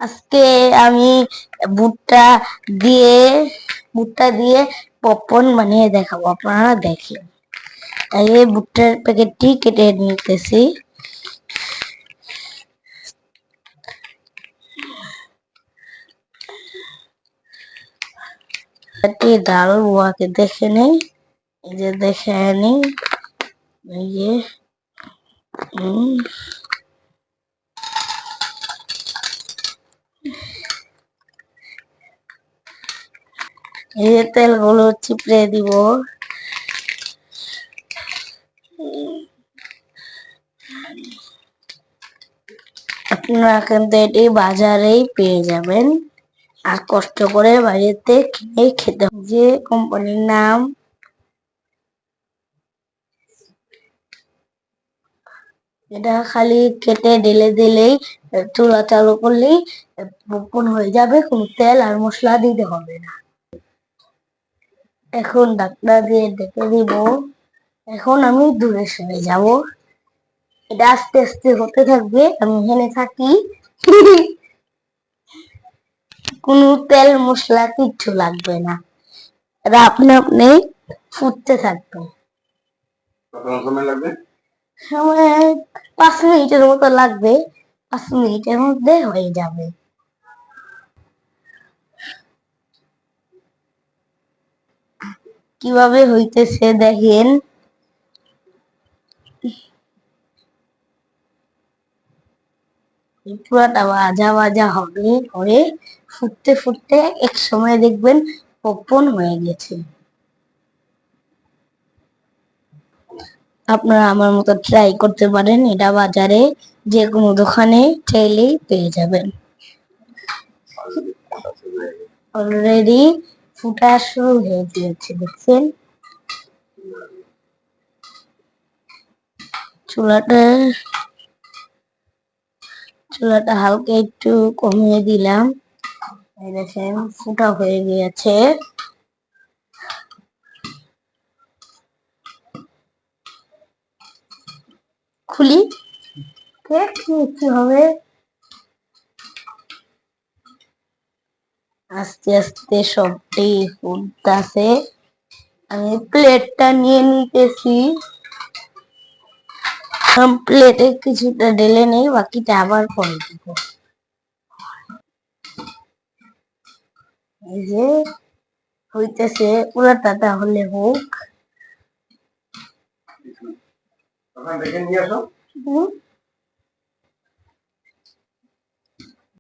আজকে আমি ভুট্টা দিয়ে ভুট্টা দিয়ে পপকর্ন বানিয়ে দেখাবো, আপনারা দেখেন। এই ভুট্টার প্যাকেটটি কেটে নিতেছি। ডাল বুয়াকে দেখে নেই, এই যে দেখে আনি, এই যে এই যে তেলগুলো চিপড়ে দিব। আপনারা কিন্তু এটি বাজারেই পেয়ে যাবেন, আর কষ্ট করে বাড়িতে কিনে খেতে হবে। যে কোম্পানির নাম, এটা খালি কেটে দিলেই চুলা চালু করলেই পপকর্ন হয়ে যাবে, কোনো তেল আর মশলা দিতে হবে না। এখন ঢাকনা দিয়ে ঢেকে দিব। এখন আমি দূরে সরে যাব, এটা আস্তে আস্তে হতে থাকবে, আমি এখানে থাকি। কোনো তেল মশলা কিচ্ছু লাগবে না, এটা আপনি আপনি ফুটতে থাকবে। সময় লাগবে, সময় 5 মিনিটের মতো লাগবে, 5 মিনিটের মধ্যে হয়ে যাবে। কিভাবে হইতেছে দেখেন। পুরাটা ভাজা ভাজা হবে, হয়ে ফুটতে ফুটতে এক সময় দেখবেন পপকর্ন হয়ে গেছে। আপনারা আমার মতো ট্রাই করতে পারেন, এটা বাজারে যে কোনো দোকানে চাইলেই পেয়ে যাবেন। অলরেডি ফুটা শুরু হয়ে গিয়েছে, দেখছেন। চুলাটা হালকা একটু কমিয়ে দিলাম, এই দেখেন ফুটা হয়ে গিয়েছে। খুলি, কি হবে, আস্তে আস্তে সবটি ফুটতেছে। আমি প্লেটটা নিয়ে নিতেছি, প্লেটে কিছুটা ঢেলে নেই, বাকিটা আবার পরে দিব। এই যে হইতেছে, পুরাটা তাহলে হোক। দেখে নিয়ে আসো।